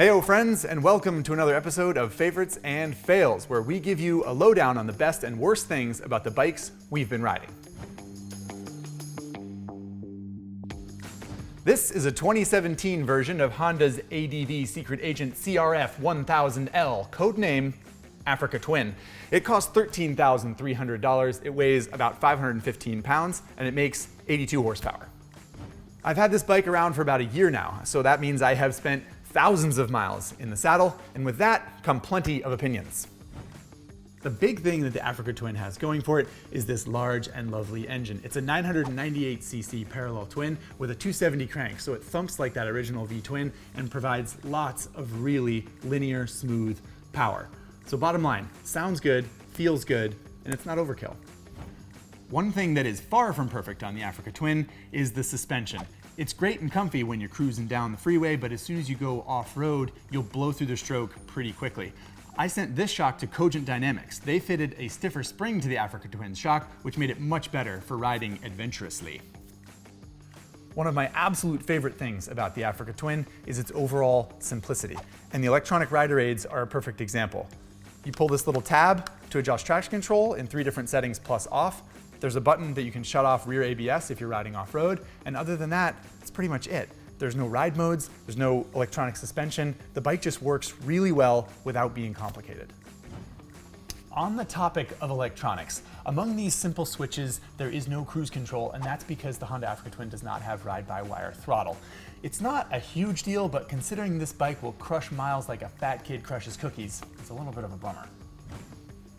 Heyo friends, and welcome to another episode of Favorites and Fails, where we give you a lowdown on the best and worst things about the bikes we've been riding. This is a 2017 version of Honda's ADV Secret Agent CRF 1000L, codename Africa Twin. It costs $13,300, it weighs about 515 pounds, and it makes 82 horsepower. I've had this bike around for about a year now, so that means I have spent thousands of miles in the saddle, and with that come plenty of opinions. The big thing that the Africa Twin has going for it is this large and lovely engine. It's a 998cc parallel twin with a 270 crank, so it thumps like that original V-twin and provides lots of really linear, smooth power. So bottom line, sounds good, feels good, and it's not overkill. One thing that is far from perfect on the Africa Twin is the suspension. It's great and comfy when you're cruising down the freeway, but as soon as you go off-road, you'll blow through the stroke pretty quickly. I sent this shock to Cogent Dynamics. They fitted a stiffer spring to the Africa Twin's shock, which made it much better for riding adventurously. One of my absolute favorite things about the Africa Twin is its overall simplicity, and the electronic rider aids are a perfect example. You pull this little tab to adjust traction control in 3 different settings plus off. There's a button that you can shut off rear ABS if you're riding off-road, and other than that, that's pretty much it. There's no ride modes, there's no electronic suspension. The bike just works really well without being complicated. On the topic of electronics, among these simple switches, there is no cruise control, and that's because the Honda Africa Twin does not have ride-by-wire throttle. It's not a huge deal, but considering this bike will crush miles like a fat kid crushes cookies, it's a little bit of a bummer.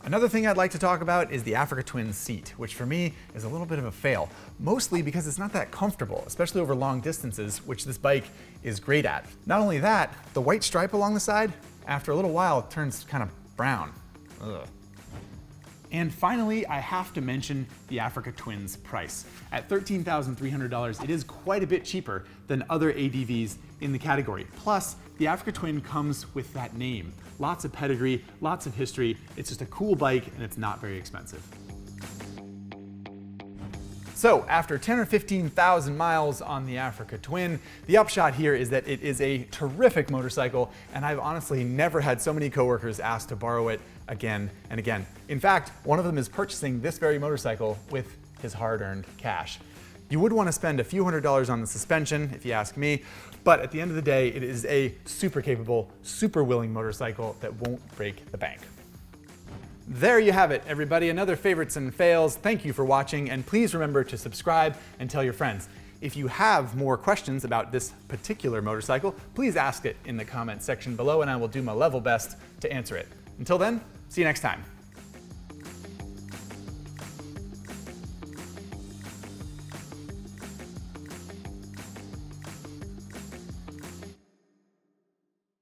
Another thing I'd like to talk about is the Africa Twin seat, which for me is a little bit of a fail, mostly because it's not that comfortable, especially over long distances, which this bike is great at. Not only that, the white stripe along the side, after a little while, it turns kind of brown. Ugh. And finally, I have to mention the Africa Twin's price. At $13,300, it is quite a bit cheaper than other ADVs in the category. Plus, the Africa Twin comes with that name. Lots of pedigree, lots of history. It's just a cool bike and it's not very expensive. So after 10 or 15,000 miles on the Africa Twin, the upshot here is that it is a terrific motorcycle, and I've honestly never had so many coworkers ask to borrow it again and again. In fact, one of them is purchasing this very motorcycle with his hard-earned cash. You would want to spend a few $100s on the suspension, if you ask me, but at the end of the day, it is a super capable, super willing motorcycle that won't break the bank. There you have it, everybody. Another Favorites and Fails. Thank you for watching, and please remember to subscribe and tell your friends. If you have more questions about this particular motorcycle, please ask it in the comments section below, and I will do my level best to answer it. Until then, see you next time.